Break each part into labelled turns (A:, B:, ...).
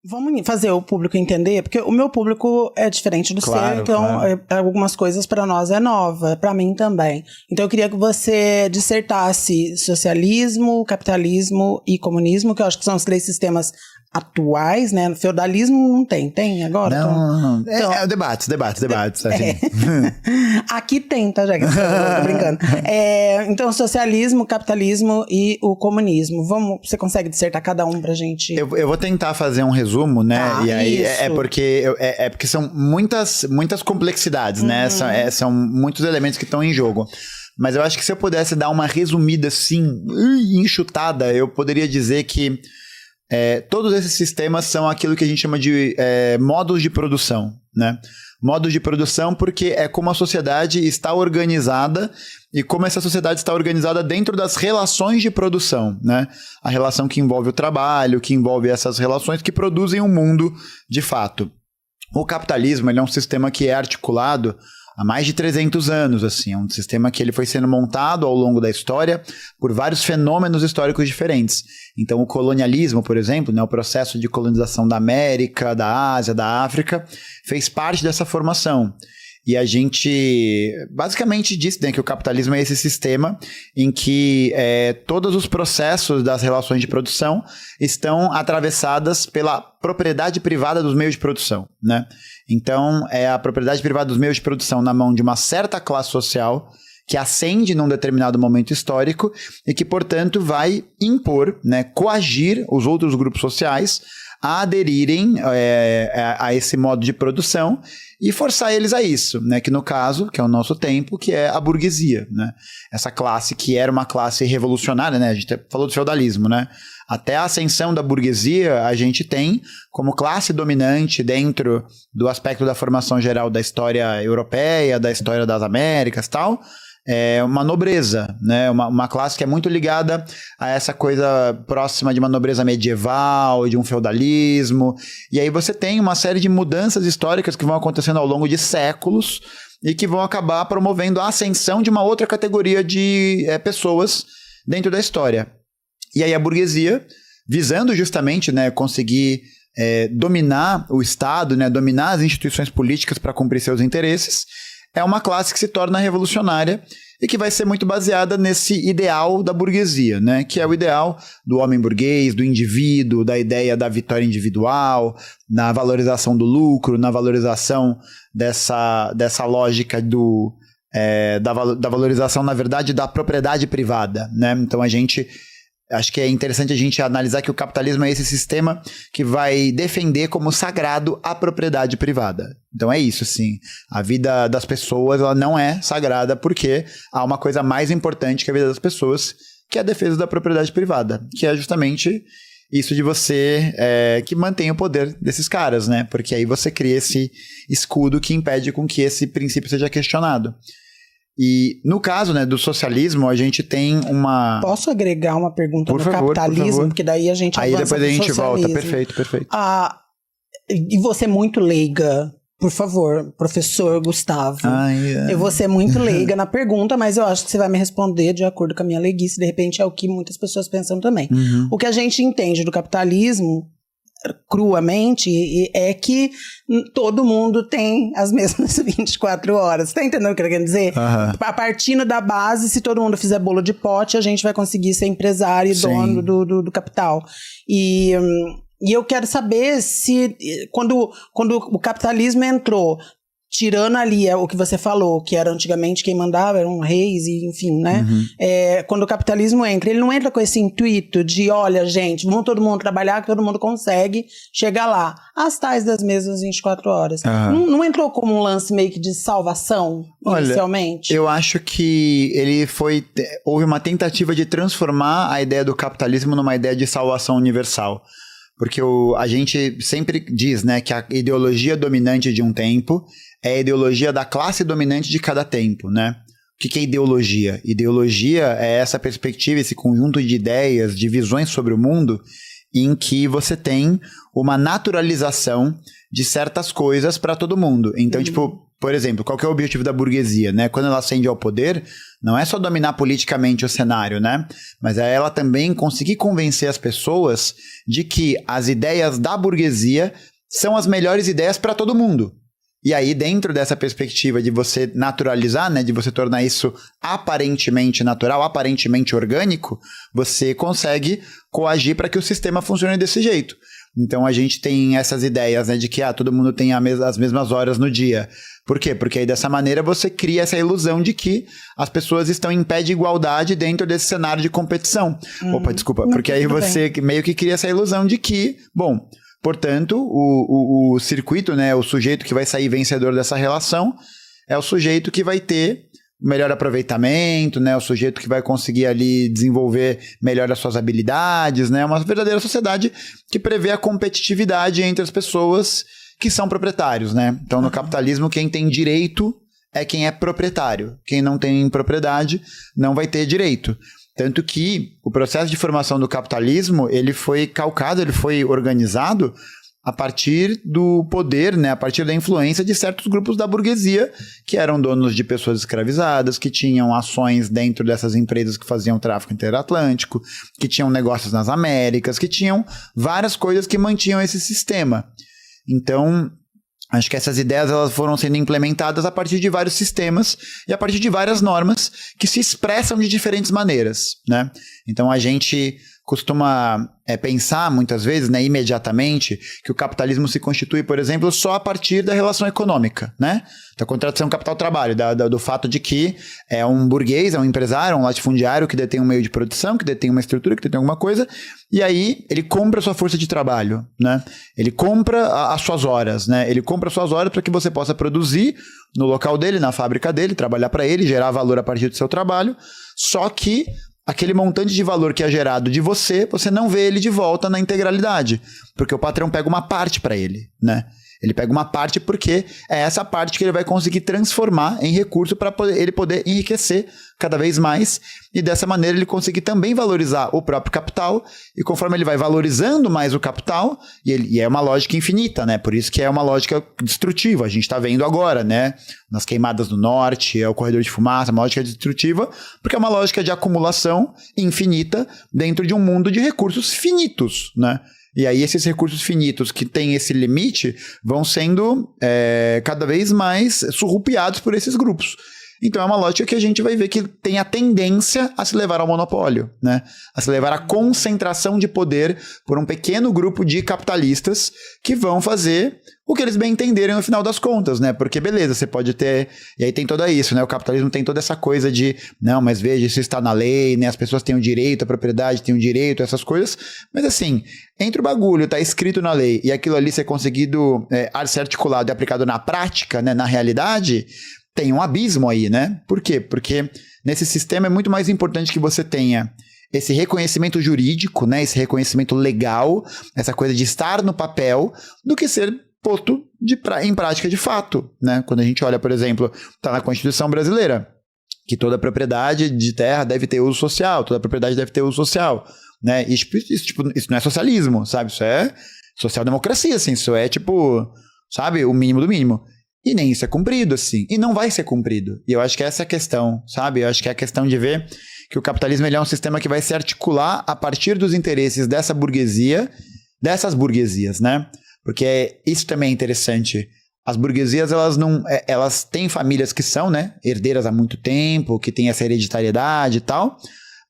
A: Vamos fazer o público entender, porque o meu público é diferente do seu, então algumas coisas para nós é nova, para mim também. Então eu queria que você dissertasse socialismo, capitalismo e comunismo, que eu acho que são os 3 sistemas atuais, né? No feudalismo não tem agora?
B: Não. Então, debates. Assim.
A: Aqui tem, tá, gente? Tô brincando. Então, socialismo, capitalismo e o comunismo. Você consegue dissertar cada um pra gente?
B: Eu vou tentar fazer um resumo, né? E aí porque são muitas complexidades, né? São muitos elementos que estão em jogo. Mas eu acho que se eu pudesse dar uma resumida, assim, enxutada, eu poderia dizer que todos esses sistemas são aquilo que a gente chama de modos de produção, né? Modos de produção porque é como a sociedade está organizada e como essa sociedade está organizada dentro das relações de produção, né? A relação que envolve o trabalho, que envolve essas relações que produzem o mundo de fato. O capitalismo, ele é um sistema que é articulado há mais de 300 anos, assim. É um sistema que ele foi sendo montado ao longo da história por vários fenômenos históricos diferentes. Então, o colonialismo, por exemplo, né, o processo de colonização da América, da Ásia, da África, fez parte dessa formação. E a gente basicamente disse, né, que o capitalismo é esse sistema em que todos os processos das relações de produção estão atravessadas pela propriedade privada dos meios de produção, né? Então, é a propriedade privada dos meios de produção na mão de uma certa classe social que ascende num determinado momento histórico e que, portanto, vai impor, né, coagir os outros grupos sociais a aderirem a esse modo de produção e forçar eles a isso, né? Que no caso, que é o nosso tempo, que é a burguesia, né? Essa classe que era uma classe revolucionária, né? A gente falou do feudalismo, né? Até a ascensão da burguesia, a gente tem como classe dominante dentro do aspecto da formação geral da história europeia, da história das Américas e tal, uma nobreza, né? Uma classe que é muito ligada a essa coisa próxima de uma nobreza medieval, de um feudalismo. E aí você tem uma série de mudanças históricas que vão acontecendo ao longo de séculos e que vão acabar promovendo a ascensão de uma outra categoria de pessoas dentro da história. E aí a burguesia, visando justamente, né, conseguir dominar o Estado, né, dominar as instituições políticas para cumprir seus interesses, é uma classe que se torna revolucionária e que vai ser muito baseada nesse ideal da burguesia, né? Que é o ideal do homem burguês, do indivíduo, da ideia da vitória individual, na valorização do lucro, na valorização dessa lógica da valorização, na verdade, da propriedade privada, né? Então acho que é interessante a gente analisar que o capitalismo é esse sistema que vai defender como sagrado a propriedade privada. Então é isso, assim. A vida das pessoas, ela não é sagrada porque há uma coisa mais importante que a vida das pessoas, que é a defesa da propriedade privada, que é justamente isso de você que mantém o poder desses caras, né? Porque aí você cria esse escudo que impede com que esse princípio seja questionado. E no caso, né, do socialismo, a gente tem uma...
A: Posso agregar uma pergunta no capitalismo? Por favor. Porque daí a gente avança.
B: Aí depois a gente volta, perfeito.
A: E você é muito leiga, por favor, professor Gustavo. Eu vou ser muito leiga na pergunta, mas eu acho que você vai me responder de acordo com a minha leiguice. De repente é o que muitas pessoas pensam também.
B: Uhum.
A: O que a gente entende do capitalismo, cruamente, é que todo mundo tem as mesmas 24 horas. Tá entendendo o que eu quero dizer?
B: Uhum.
A: A partir da base, se todo mundo fizer bolo de pote, a gente vai conseguir ser empresário e dono do capital. E eu quero saber se, quando o capitalismo entrou, tirando ali o que você falou, que era antigamente quem mandava eram reis, e enfim, né?
B: Uhum.
A: Quando o capitalismo entra, ele não entra com esse intuito de, olha, gente, vamos todo mundo trabalhar, que todo mundo consegue chegar lá. As tais das mesmas 24 horas.
B: Uhum.
A: Não entrou como um lance meio que de salvação, inicialmente?
B: Eu acho que houve uma tentativa de transformar a ideia do capitalismo numa ideia de salvação universal. Porque a gente sempre diz, né, que a ideologia dominante de um tempo é a ideologia da classe dominante de cada tempo, né? O que é ideologia? Ideologia é essa perspectiva, esse conjunto de ideias, de visões sobre o mundo, em que você tem uma naturalização de certas coisas para todo mundo. Então, tipo, por exemplo, qual que é o objetivo da burguesia, né? Quando ela ascende ao poder, não é só dominar politicamente o cenário, né? Mas é ela também conseguir convencer as pessoas de que as ideias da burguesia são as melhores ideias para todo mundo. E aí, dentro dessa perspectiva de você naturalizar, né, de você tornar isso aparentemente natural, aparentemente orgânico, você consegue coagir para que o sistema funcione desse jeito. Então, a gente tem essas ideias, né, de que todo mundo tem as mesmas horas no dia. Por quê? Porque aí, dessa maneira, você cria essa ilusão de que as pessoas estão em pé de igualdade dentro desse cenário de competição. Opa, desculpa. Porque aí você meio que cria essa ilusão de que, bom... Portanto, o circuito, né, o sujeito que vai sair vencedor dessa relação é o sujeito que vai ter melhor aproveitamento, né, o sujeito que vai conseguir ali desenvolver melhor as suas habilidades, né, uma verdadeira sociedade que prevê a competitividade entre as pessoas que são proprietários, né. Então, no capitalismo, quem tem direito é quem é proprietário. Quem não tem propriedade não vai ter direito. Tanto que o processo de formação do capitalismo, ele foi calcado, ele foi organizado a partir do poder, né, a partir da influência de certos grupos da burguesia, que eram donos de pessoas escravizadas, que tinham ações dentro dessas empresas que faziam tráfico interatlântico, que tinham negócios nas Américas, que tinham várias coisas que mantinham esse sistema. Então... acho que essas ideias elas foram sendo implementadas a partir de vários sistemas e a partir de várias normas que se expressam de diferentes maneiras, né? Então a gente costuma pensar muitas vezes, né, imediatamente, que o capitalismo se constitui, por exemplo, só a partir da relação econômica, né? Da contratação capital-trabalho, do fato de que é um burguês, é um empresário, um latifundiário que detém um meio de produção, que detém uma estrutura, que detém alguma coisa, e aí ele compra a sua força de trabalho, né? Ele compra as suas horas, né? Ele compra as suas horas para que você possa produzir no local dele, na fábrica dele, trabalhar para ele, gerar valor a partir do seu trabalho, só que aquele montante de valor que é gerado de você, você não vê ele de volta na integralidade, porque o patrão pega uma parte para ele, né? Ele pega uma parte porque é essa parte que ele vai conseguir transformar em recurso para ele poder enriquecer cada vez mais e dessa maneira ele conseguir também valorizar o próprio capital e conforme ele vai valorizando mais o capital, e é uma lógica infinita, né? Por isso que é uma lógica destrutiva. A gente está vendo agora, né? Nas queimadas do norte, é o corredor de fumaça, uma lógica destrutiva, porque é uma lógica de acumulação infinita dentro de um mundo de recursos finitos, né? E aí esses recursos finitos que têm esse limite vão sendo cada vez mais surrupiados por esses grupos. Então é uma lógica que a gente vai ver que tem a tendência a se levar ao monopólio, né? A se levar à concentração de poder por um pequeno grupo de capitalistas que vão fazer o que eles bem entenderem no final das contas, né? Porque beleza, você pode ter... E aí tem tudo isso, né? O capitalismo tem toda essa coisa de... Não, mas veja, isso está na lei, né? As pessoas têm o direito à propriedade, têm o direito a essas coisas. Mas assim, entre o bagulho tá escrito na lei e aquilo ali ser conseguido ser articulado e aplicado na prática, né? Na realidade... tem um abismo aí, né? Por quê? Porque nesse sistema é muito mais importante que você tenha esse reconhecimento jurídico, né? Esse reconhecimento legal, essa coisa de estar no papel, do que ser posto em prática de fato, né? Quando a gente olha, por exemplo, está na Constituição brasileira, que toda propriedade de terra deve ter uso social, toda propriedade deve ter uso social, né? E isso não é socialismo, sabe? Isso é social-democracia, assim, isso é tipo, sabe, o mínimo do mínimo. E nem isso é cumprido, assim. E não vai ser cumprido. E eu acho que essa é a questão, sabe? Eu acho que é a questão de ver que o capitalismo ele é um sistema que vai se articular a partir dos interesses dessa burguesia, dessas burguesias, né? Porque isso também é interessante. As burguesias, elas têm famílias que são, né, herdeiras há muito tempo, que têm essa hereditariedade e tal,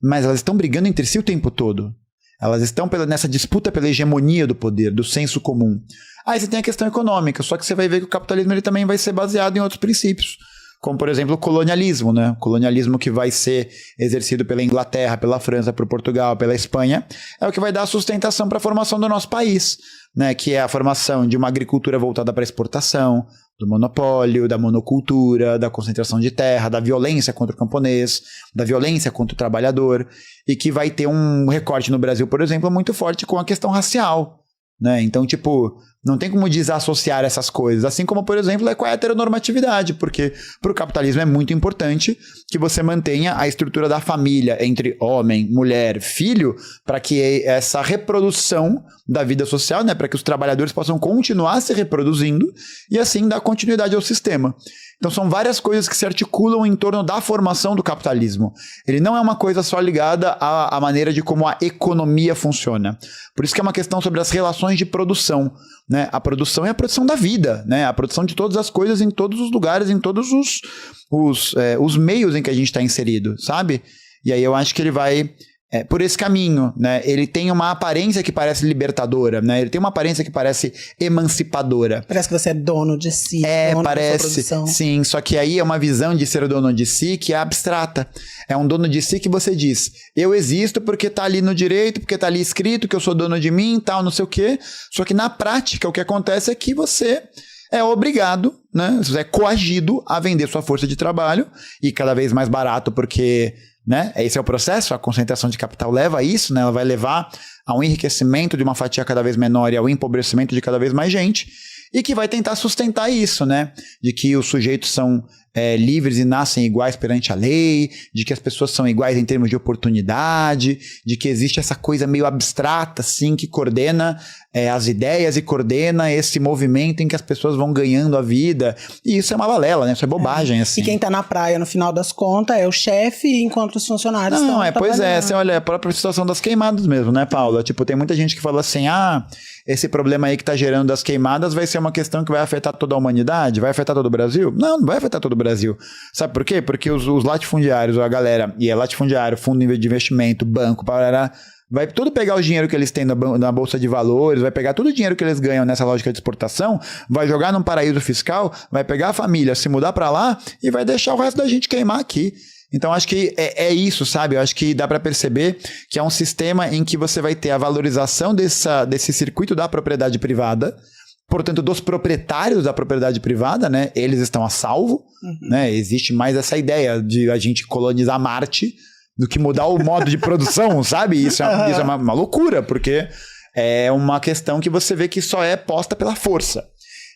B: mas elas estão brigando entre si o tempo todo. Elas estão nessa disputa pela hegemonia do poder, do senso comum. Aí você tem a questão econômica, só que você vai ver que o capitalismo ele também vai ser baseado em outros princípios, como, por exemplo, o colonialismo, né? O colonialismo que vai ser exercido pela Inglaterra, pela França, por Portugal, pela Espanha, é o que vai dar sustentação para a formação do nosso país, né? Que é a formação de uma agricultura voltada para a exportação, do monopólio, da monocultura, da concentração de terra, da violência contra o camponês, da violência contra o trabalhador, e que vai ter um recorte no Brasil, por exemplo, muito forte com a questão racial, né? Então, tipo, Não tem como desassociar essas coisas. Assim como, por exemplo, com a heteronormatividade, porque para o capitalismo é muito importante que você mantenha a estrutura da família entre homem, mulher, filho, para que essa reprodução da vida social, né, para que os trabalhadores possam continuar se reproduzindo e assim dar continuidade ao sistema. Então são várias coisas que se articulam em torno da formação do capitalismo. Ele não é uma coisa só ligada à maneira de como a economia funciona. Por isso que é uma questão sobre as relações de produção, né? A produção é a produção da vida, né? A produção de todas as coisas em todos os lugares, em todos os meios em que a gente está inserido, sabe? E aí eu acho que ele vai por esse caminho, né? Ele tem uma aparência que parece libertadora, né? Ele tem uma aparência que parece emancipadora.
A: Parece que você é dono de si, dono
B: parece,
A: da sua produção.
B: Sim, só que aí é uma visão de ser dono de si que é abstrata. É um dono de si que você diz, eu existo porque tá ali no direito, porque tá ali escrito que eu sou dono de mim, tal, não sei o quê. Só que na prática o que acontece é que você é obrigado, né? Você é coagido a vender sua força de trabalho e cada vez mais barato porque... né? Esse é o processo, a concentração de capital leva a isso, né? Ela vai levar a um enriquecimento de uma fatia cada vez menor e ao empobrecimento de cada vez mais gente, e que vai tentar sustentar isso, né? De que os sujeitos são livres e nascem iguais perante a lei, de que as pessoas são iguais em termos de oportunidade, de que existe essa coisa meio abstrata, assim, que coordena as ideias e coordena esse movimento em que as pessoas vão ganhando a vida. E isso é uma balela, né? Isso é bobagem, assim.
A: E quem tá na praia, no final das contas, é o chefe, enquanto os funcionários estão
B: pois é, você olha a própria situação das queimadas mesmo, né, Paula? Tipo, tem muita gente que fala assim, esse problema aí que tá gerando das queimadas vai ser uma questão que vai afetar toda a humanidade? Vai afetar todo o Brasil? Não vai afetar todo o Brasil. Sabe por quê? Porque os latifundiários, a galera, e é latifundiário, fundo de investimento, banco, vai tudo pegar o dinheiro que eles têm na Bolsa de Valores, vai pegar todo o dinheiro que eles ganham nessa lógica de exportação, vai jogar num paraíso fiscal, vai pegar a família, se mudar para lá e vai deixar o resto da gente queimar aqui. Então, acho que é isso, sabe? Eu acho que dá para perceber que é um sistema em que você vai ter a valorização desse circuito da propriedade privada, portanto, dos proprietários da propriedade privada, né? Eles estão a salvo, né? Existe mais essa ideia de a gente colonizar Marte do que mudar o modo de produção, sabe? Isso é uma loucura, porque é uma questão que você vê que só é posta pela força.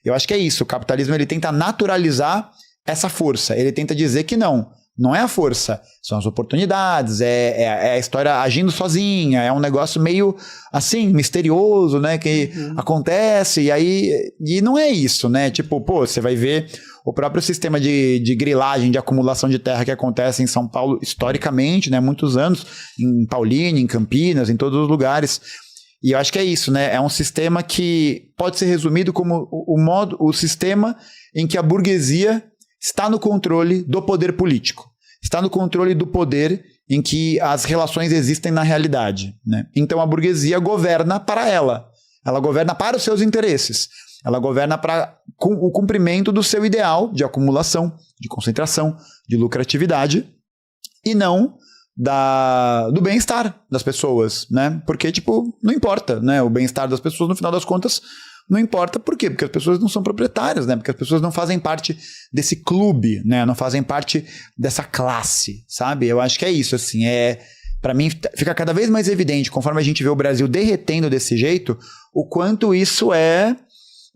B: Eu acho que é isso. O capitalismo ele tenta naturalizar essa força. Ele tenta dizer que não é a força, são as oportunidades, é a história agindo sozinha, é um negócio meio assim, misterioso, né, que acontece, e não é isso, né, tipo, você vai ver o próprio sistema de grilagem, de acumulação de terra que acontece em São Paulo historicamente, né, muitos anos, em Paulínia, em Campinas, em todos os lugares, e eu acho que é isso, né, é um sistema que pode ser resumido como o sistema em que a burguesia está no controle do poder político. Está no controle do poder em que as relações existem na realidade, né? Então a burguesia governa para ela. Ela governa para os seus interesses. Ela governa para o cumprimento do seu ideal de acumulação, de concentração, de lucratividade e não do bem-estar das pessoas, né? Porque, não importa, né? O bem-estar das pessoas, no final das contas, não importa. Por quê? Porque as pessoas não são proprietárias, né? Porque as pessoas não fazem parte desse clube, né? Não fazem parte dessa classe, sabe? Eu acho que é isso, assim. Para mim, fica cada vez mais evidente, conforme a gente vê o Brasil derretendo desse jeito, o quanto isso é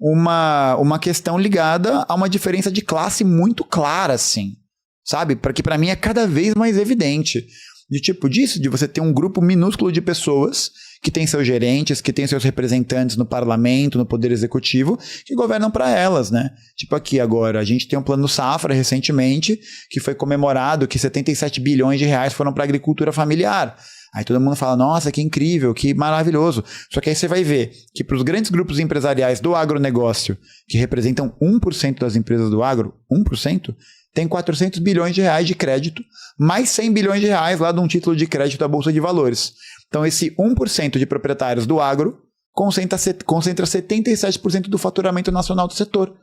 B: uma questão ligada a uma diferença de classe muito clara, assim, sabe? Porque para mim é cada vez mais evidente. De você ter um grupo minúsculo de pessoas que tem seus gerentes, que tem seus representantes no parlamento, no poder executivo, que governam para elas, né? Aqui agora, a gente tem um plano Safra recentemente, que foi comemorado que 77 bilhões de reais foram para a agricultura familiar. Aí todo mundo fala, nossa, que incrível, que maravilhoso. Só que aí você vai ver que para os grandes grupos empresariais do agronegócio, que representam 1% das empresas do agro, 1%, tem 400 bilhões de reais de crédito, mais 100 bilhões de reais lá de um título de crédito da Bolsa de Valores. Então esse 1% de proprietários do agro concentra 77% do faturamento nacional do setor.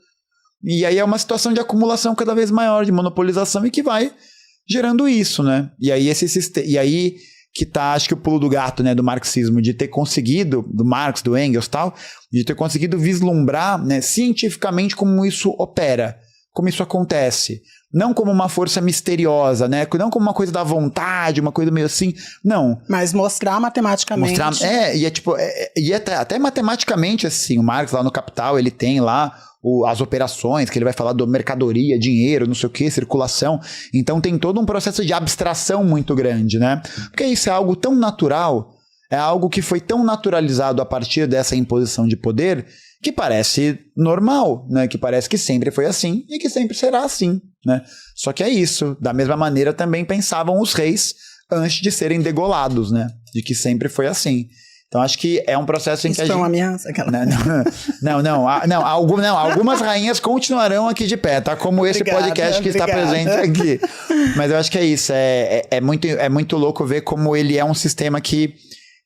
B: E aí é uma situação de acumulação cada vez maior, de monopolização, e que vai gerando isso, né? E aí que tá, acho que o pulo do gato, né, do marxismo, de ter conseguido, do Marx, do Engels e tal, de ter conseguido vislumbrar, né, cientificamente como isso opera, como isso acontece, Não como uma força misteriosa, né? Não como uma coisa da vontade, uma coisa meio assim. Não.
A: Mas mostrar matematicamente.
B: E até matematicamente, assim. O Marx lá no Capital, ele tem lá as operações, que ele vai falar do mercadoria, dinheiro, não sei o que, circulação. Então tem todo um processo de abstração muito grande, né? Porque isso é algo tão natural, é algo que foi tão naturalizado a partir dessa imposição de poder, que parece normal, né? Que parece que sempre foi assim e que sempre será assim, né? Só que é isso. Da mesma maneira também pensavam os reis antes de serem degolados, né? De que sempre foi assim. Então acho que é um processo em que a gente...
A: Isso foi uma ameaça? Aquela...
B: Não. Algumas rainhas continuarão aqui de pé, tá? Como esse podcast que está presente aqui. Mas eu acho que é isso. É muito louco ver como ele é um sistema que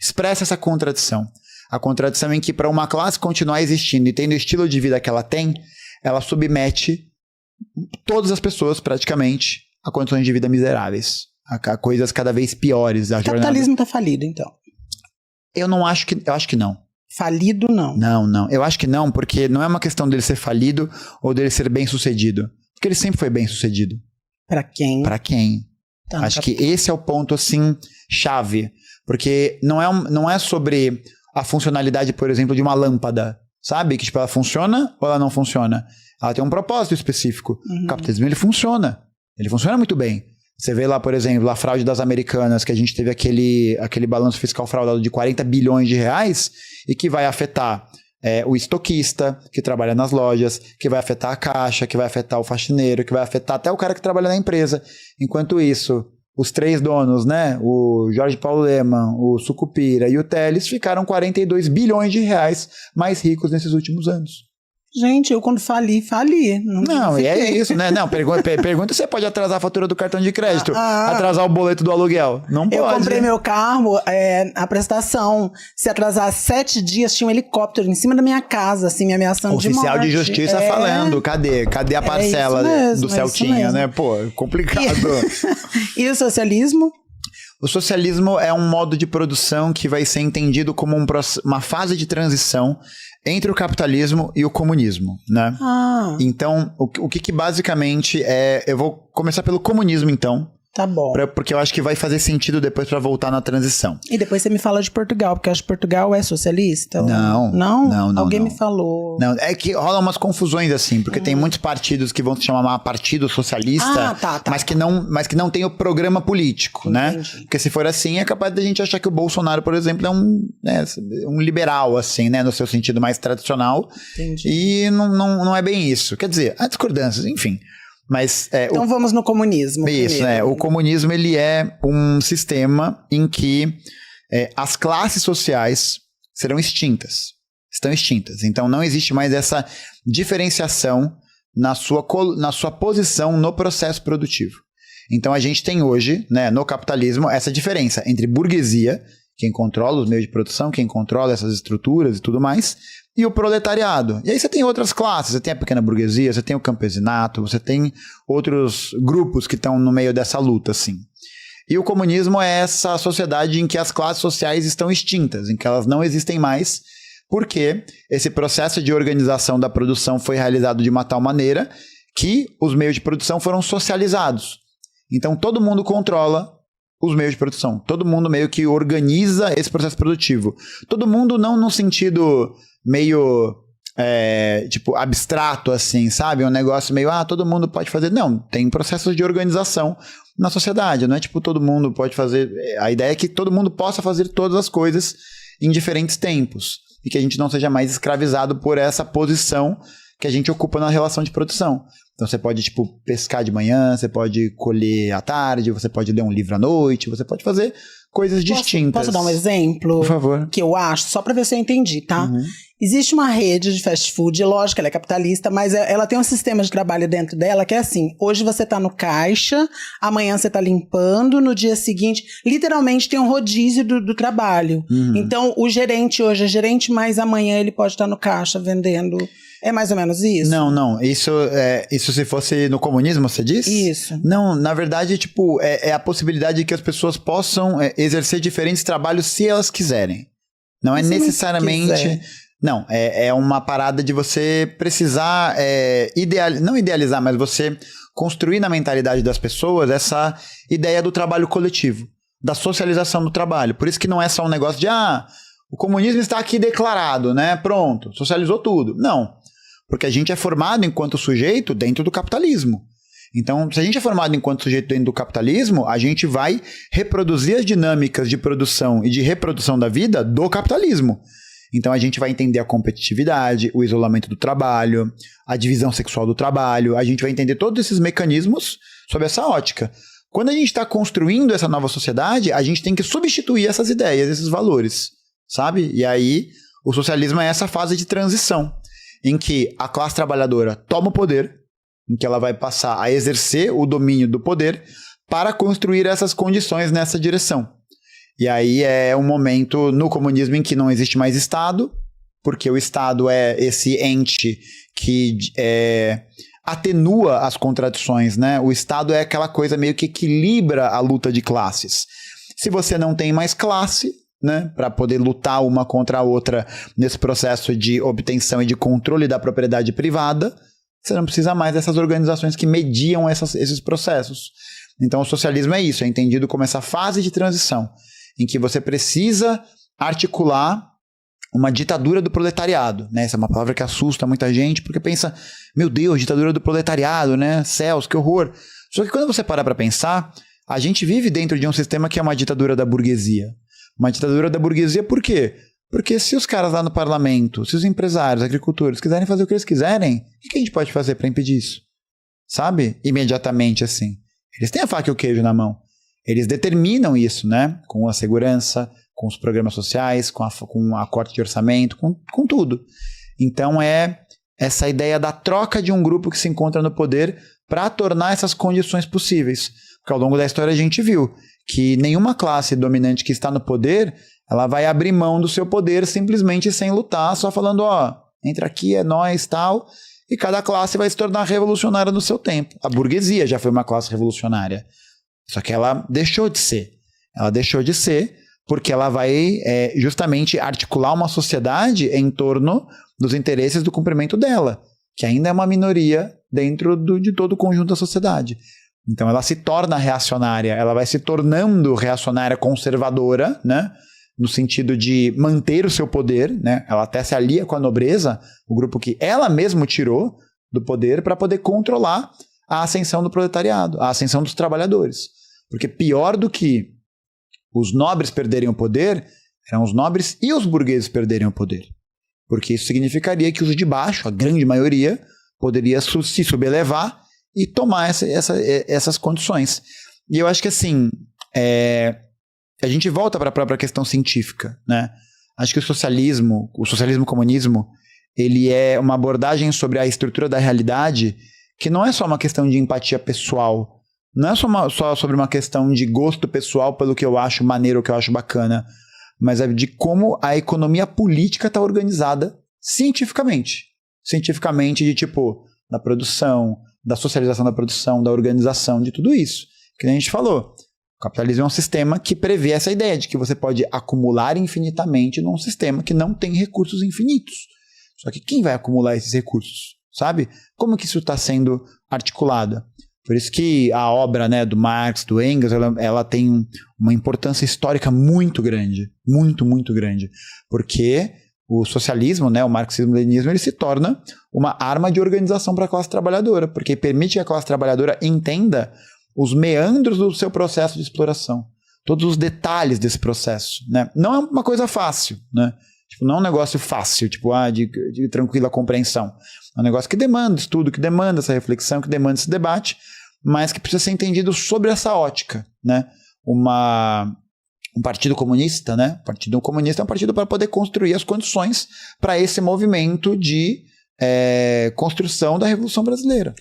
B: expressa essa contradição. A contradição em que para uma classe continuar existindo e tendo o estilo de vida que ela tem, ela submete todas as pessoas praticamente a condições de vida miseráveis, a coisas cada vez piores.
A: O capitalismo está falido, então?
B: Eu acho que não.
A: Falido, não?
B: Não. Eu acho que não, porque não é uma questão dele ser falido ou dele ser bem sucedido. Porque ele sempre foi bem sucedido.
A: Para quem?
B: Para quem? Tá, acho que esse é o ponto, assim, chave. Porque não é sobre a funcionalidade, por exemplo, de uma lâmpada, sabe? Que tipo, ela funciona ou ela não funciona? Ela tem um propósito específico. O capitalismo, ele funciona muito bem. Você vê lá, por exemplo, a fraude das Americanas, que a gente teve aquele balanço fiscal fraudado de 40 bilhões de reais e que vai afetar o estoquista que trabalha nas lojas, que vai afetar a caixa, que vai afetar o faxineiro, que vai afetar até o cara que trabalha na empresa. Enquanto isso, os 3 donos, né, o Jorge Paulo Lemann, o Sucupira e o Telles, ficaram 42 bilhões de reais mais ricos nesses últimos anos.
A: Gente, eu quando fali.
B: Não, e é isso, né? Não, pergunta se você pode atrasar a fatura do cartão de crédito, atrasar o boleto do aluguel. Não pode.
A: Eu comprei meu carro, a prestação, se atrasar 7 dias, tinha um helicóptero em cima da minha casa, assim, me ameaçando de morte.
B: Oficial de justiça falando, cadê a parcela do Celtinha, né? Pô, complicado.
A: E o socialismo?
B: O socialismo é um modo de produção que vai ser entendido como uma fase de transição entre o capitalismo e o comunismo, né? Então, o que basicamente é... Eu vou começar pelo comunismo, então.
A: Tá bom.
B: Porque eu acho que vai fazer sentido depois para voltar na transição.
A: E depois você me fala de Portugal, porque eu acho que Portugal é socialista?
B: Não.
A: Alguém me falou.
B: Não, é que rolam umas confusões assim, porque tem muitos partidos que vão se chamar Partido Socialista, mas que não tem o programa político, né? Porque se for assim, é capaz da gente achar que o Bolsonaro, por exemplo, é um liberal, assim, né? No seu sentido mais tradicional.
A: Entendi.
B: E não é bem isso. Quer dizer, há discordâncias, enfim. Mas,
A: então vamos no comunismo.
B: Isso, né? O comunismo, ele é um sistema em que as classes sociais serão extintas. Estão extintas. Então não existe mais essa diferenciação na sua posição no processo produtivo. Então a gente tem hoje, né, no capitalismo, essa diferença entre burguesia, quem controla os meios de produção, quem controla essas estruturas e tudo mais, e o proletariado. E aí você tem outras classes, você tem a pequena burguesia, você tem o campesinato, você tem outros grupos que estão no meio dessa luta, assim. E o comunismo é essa sociedade em que as classes sociais estão extintas, em que elas não existem mais, porque esse processo de organização da produção foi realizado de uma tal maneira que os meios de produção foram socializados. Então todo mundo controla os meios de produção. Todo mundo meio que organiza esse processo produtivo. Todo mundo não no sentido meio tipo abstrato assim, sabe? Um negócio meio, todo mundo pode fazer. Não, tem processos de organização na sociedade, não é tipo todo mundo pode fazer. A ideia é que todo mundo possa fazer todas as coisas em diferentes tempos e que a gente não seja mais escravizado por essa posição que a gente ocupa na relação de produção. Então você pode, tipo, pescar de manhã, você pode colher à tarde, você pode ler um livro à noite, você pode fazer coisas distintas.
A: Posso dar um exemplo?
B: Por favor.
A: Que eu acho, só pra ver se eu entendi, tá? Existe uma rede de fast food, lógico, ela é capitalista, mas ela tem um sistema de trabalho dentro dela que é assim, hoje você tá no caixa, amanhã você tá limpando, no dia seguinte, literalmente tem um rodízio do trabalho. Então, o gerente hoje é gerente, mas amanhã ele pode estar no caixa vendendo. É mais ou menos isso?
B: Não. Isso se fosse no comunismo, você diz?
A: Isso.
B: Não, na verdade, tipo, é a possibilidade de que as pessoas possam exercer diferentes trabalhos se elas quiserem. Não é necessariamente... Não, é uma parada de você precisar não idealizar, mas você construir na mentalidade das pessoas essa ideia do trabalho coletivo, da socialização do trabalho. Por isso que não é só um negócio de, o comunismo está aqui declarado, né? Pronto, socializou tudo. Não, porque a gente é formado enquanto sujeito dentro do capitalismo. Então, se a gente é formado enquanto sujeito dentro do capitalismo, a gente vai reproduzir as dinâmicas de produção e de reprodução da vida do capitalismo. Então, a gente vai entender a competitividade, o isolamento do trabalho, a divisão sexual do trabalho, a gente vai entender todos esses mecanismos sob essa ótica. Quando a gente está construindo essa nova sociedade, a gente tem que substituir essas ideias, esses valores, sabe? E aí, o socialismo é essa fase de transição, em que a classe trabalhadora toma o poder, em que ela vai passar a exercer o domínio do poder para construir essas condições nessa direção. E aí é um momento no comunismo em que não existe mais Estado, porque o Estado é esse ente que atenua as contradições, né? O Estado é aquela coisa meio que equilibra a luta de classes. Se você não tem mais classe, né, para poder lutar uma contra a outra nesse processo de obtenção e de controle da propriedade privada, você não precisa mais dessas organizações que mediam esses processos. Então o socialismo é isso, é entendido como essa fase de transição, em que você precisa articular uma ditadura do proletariado, né? Essa é uma palavra que assusta muita gente, porque pensa, meu Deus, ditadura do proletariado, né? Céus, que horror. Só que quando você para pensar, a gente vive dentro de um sistema que é uma ditadura da burguesia. Uma ditadura da burguesia por quê? Porque se os caras lá no parlamento, se os empresários, agricultores quiserem fazer o que eles quiserem, o que a gente pode fazer para impedir isso? Sabe? Imediatamente assim. Eles têm a faca e o queijo na mão. Eles determinam isso, né? Com a segurança, com os programas sociais, com a corte de orçamento, com tudo. Então é essa ideia da troca de um grupo que se encontra no poder para tornar essas condições possíveis. Porque ao longo da história a gente viu que nenhuma classe dominante que está no poder, ela vai abrir mão do seu poder simplesmente sem lutar, só falando, entra aqui, é nós, tal, e cada classe vai se tornar revolucionária no seu tempo. A burguesia já foi uma classe revolucionária. Só que ela deixou de ser. Ela deixou de ser porque ela vai justamente articular uma sociedade em torno dos interesses do cumprimento dela, que ainda é uma minoria dentro de todo o conjunto da sociedade. Então ela se torna reacionária, ela vai se tornando reacionária conservadora, né? No sentido de manter o seu poder, né? Ela até se alia com a nobreza, o grupo que ela mesma tirou do poder para poder controlar a ascensão do proletariado, a ascensão dos trabalhadores. Porque pior do que os nobres perderem o poder, eram os nobres e os burgueses perderem o poder. Porque isso significaria que os de baixo, a grande maioria, poderia se subelevar e tomar essas condições. E eu acho que assim, a gente volta para a própria questão científica, né? Acho que o socialismo-comunismo, ele é uma abordagem sobre a estrutura da realidade que não é só uma questão de empatia pessoal, não é só sobre uma questão de gosto pessoal pelo que eu acho maneiro, o que eu acho bacana, mas é de como a economia política está organizada cientificamente. Cientificamente de da produção, da socialização da produção, da organização, de tudo isso. Que nem a gente falou, o capitalismo é um sistema que prevê essa ideia de que você pode acumular infinitamente num sistema que não tem recursos infinitos. Só que quem vai acumular esses recursos? Sabe? Como que isso está sendo articulado? Por isso que a obra, né, do Marx, do Engels, ela tem uma importância histórica muito grande. Muito, muito grande. Porque o socialismo, né, o marxismo-leninismo, ele se torna uma arma de organização para a classe trabalhadora, porque permite que a classe trabalhadora entenda os meandros do seu processo de exploração, todos os detalhes desse processo, né? Não é uma coisa fácil, né? Não é um negócio fácil, de tranquila compreensão. É um negócio que demanda estudo, que demanda essa reflexão, que demanda esse debate, mas que precisa ser entendido sobre essa ótica, né? Um partido comunista, né? O Partido Comunista é um partido para poder construir as condições para esse movimento de construção da Revolução Brasileira.